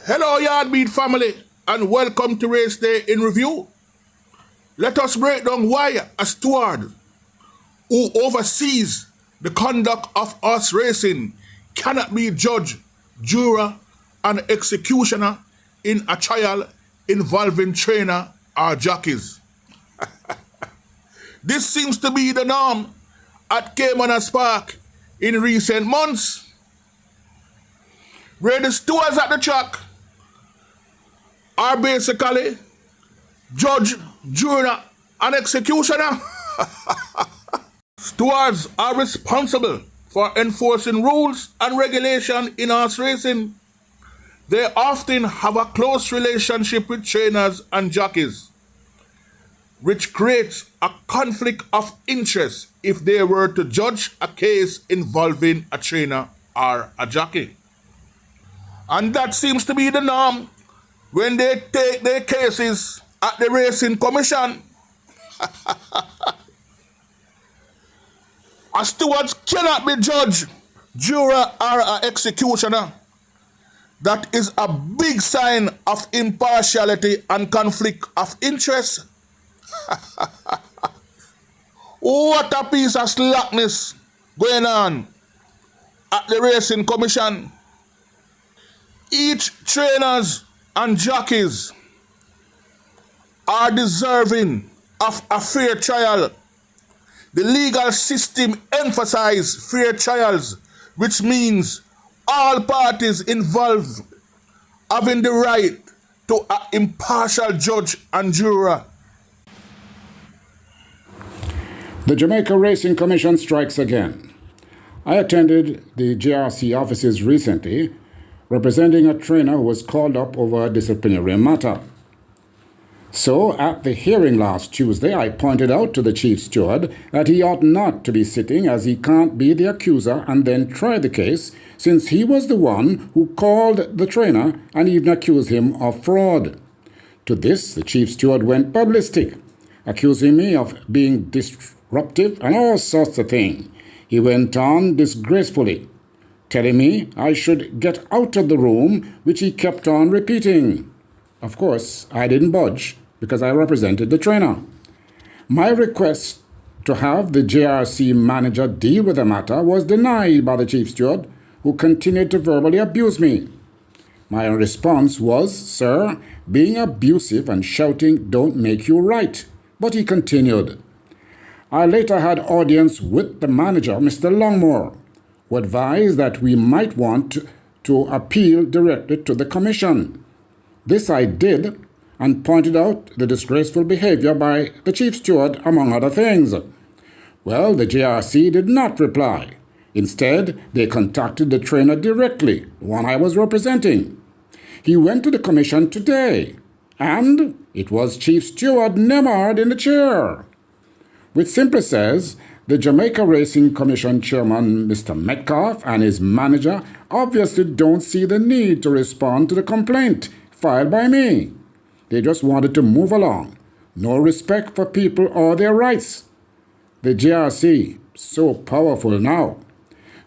Hello, Yardbeat family, and welcome to Race Day in Review. Let us break down why a steward who oversees the conduct of horse racing cannot be judge, juror, and executioner in a trial involving trainer or jockeys. This seems to be the norm at Caymanas Park in recent months, where the stewards at the track are basically judge, juror, and executioner. Stewards are responsible for enforcing rules and regulation in horse racing. They often have a close relationship with trainers and jockeys, which creates a conflict of interest if they were to judge a case involving a trainer or a jockey. And that seems to be the norm when they take their cases at the Racing Commission. A steward cannot be judge, juror, or an executioner. That is a big sign of impartiality and conflict of interest. What a piece of slackness going on at the Racing Commission. Each trainers and jockeys are deserving of a fair trial. The legal system emphasizes fair trials, which means all parties involved having the right to an impartial judge and juror. The Jamaica Racing Commission strikes again. I attended the JRC offices recently, representing a trainer who was called up over a disciplinary matter. So, at the hearing last Tuesday, I pointed out to the chief steward that he ought not to be sitting, as he can't be the accuser and then try the case, since he was the one who called the trainer and even accused him of fraud. To this, the chief steward went ballistic, accusing me of being disruptive and all sorts of things. He went on disgracefully, telling me I should get out of the room, which he kept on repeating. Of course, I didn't budge because I represented the trainer. My request to have the JRC manager deal with the matter was denied by the chief steward, who continued to verbally abuse me. My response was, "Sir, being abusive and shouting don't make you right." But he continued. I later had audience with the manager, Mr. Longmore, who advised that we might want to appeal directly to the commission. This I did, and pointed out the disgraceful behavior by the chief steward, among other things. Well, the JRC did not reply. Instead, they contacted the trainer directly, the one I was representing. He went to the commission today, and it was Chief Steward Nemard in the chair, which simply says the Jamaica Racing Commission chairman, Mr. Metcalf, and his manager obviously don't see the need to respond to the complaint filed by me. They just wanted to move along. No respect for people or their rights. The JRC, so powerful now.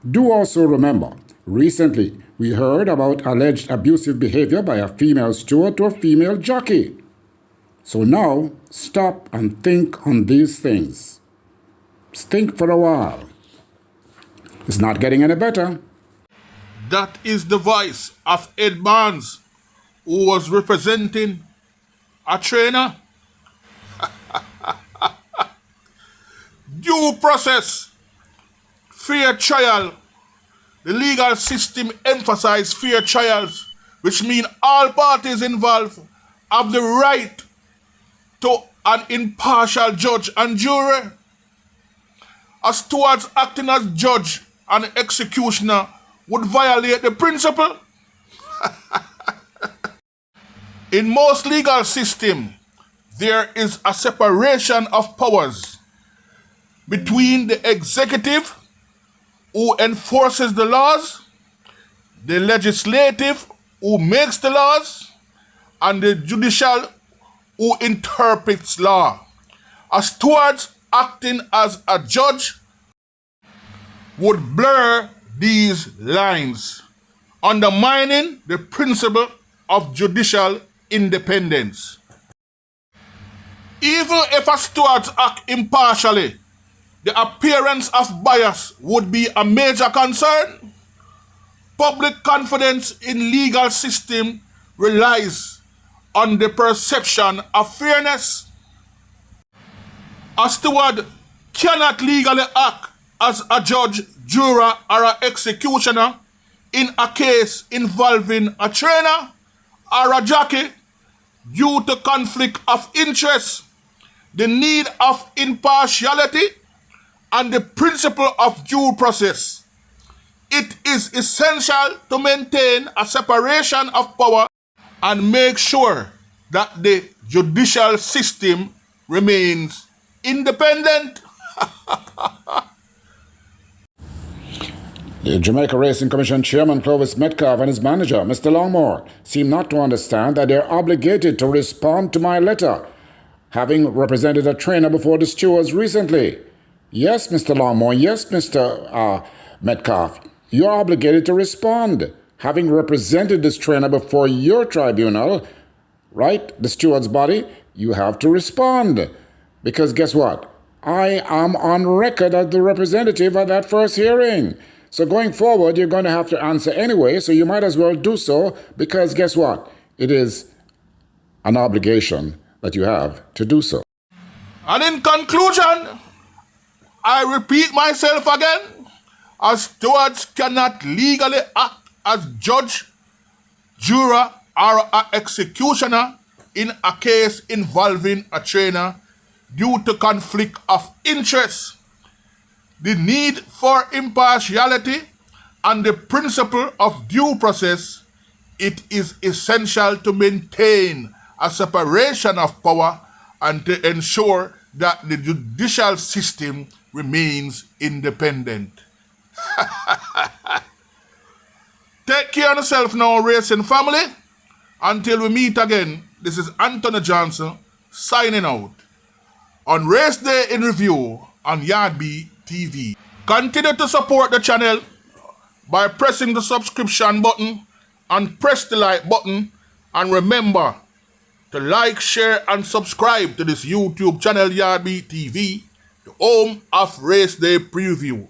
Do also remember, recently we heard about alleged abusive behavior by a female steward to a female jockey. So now, stop and think on these things. Think for a while. It's not getting any better. That is the voice of Ed.Barnes, who was representing a trainer. Due process, fair trial. The legal system emphasizes fair trials, which mean all parties involved have the right to an impartial judge and jury. A steward acting as judge and executioner would violate the principle. In most legal systems, there is a separation of powers between the executive, who enforces the laws, the legislative, who makes the laws, and the judicial, who interprets law. A steward acting as a judge would blur these lines, undermining the principle of judicial independence. Even if a stewards act impartially, the appearance of bias would be a major concern. Public confidence in legal system relies on the perception of fairness. A steward cannot legally act as a judge, juror, or an executioner in a case involving a trainer or a jockey due to conflict of interest, the need of impartiality, and the principle of due process. It is essential to maintain a separation of power and make sure that the judicial system remains independent. The Jamaica Racing Commission Chairman Clovis Metcalf and his manager, Mr. Longmore, seem not to understand that they are obligated to respond to my letter, having represented a trainer before the stewards recently. Yes, Mr. Longmore, yes, Mr. Metcalf, you are obligated to respond, having represented this trainer before your tribunal, right, the stewards body. You have to respond, because guess what? I am on record as the representative at that first hearing. So going forward, you're going to have to answer anyway, so you might as well do so, because guess what? It is an obligation that you have to do so. And in conclusion, I repeat myself again, as stewards cannot legally act as judge, juror, or an executioner in a case involving a trainer due to conflict of interest, the need for impartiality, and the principle of due process. It is essential to maintain a separation of power and to ensure that the judicial system remains independent. Take care of yourself now, racing family. Until we meet again, this is Anthony Johnson signing out on Race Day in Review on Yardbee TV. Continue to support the channel by pressing the subscription button and press the like button, and remember to like, share and subscribe to this YouTube channel Yardbee TV, the home of Race Day Preview.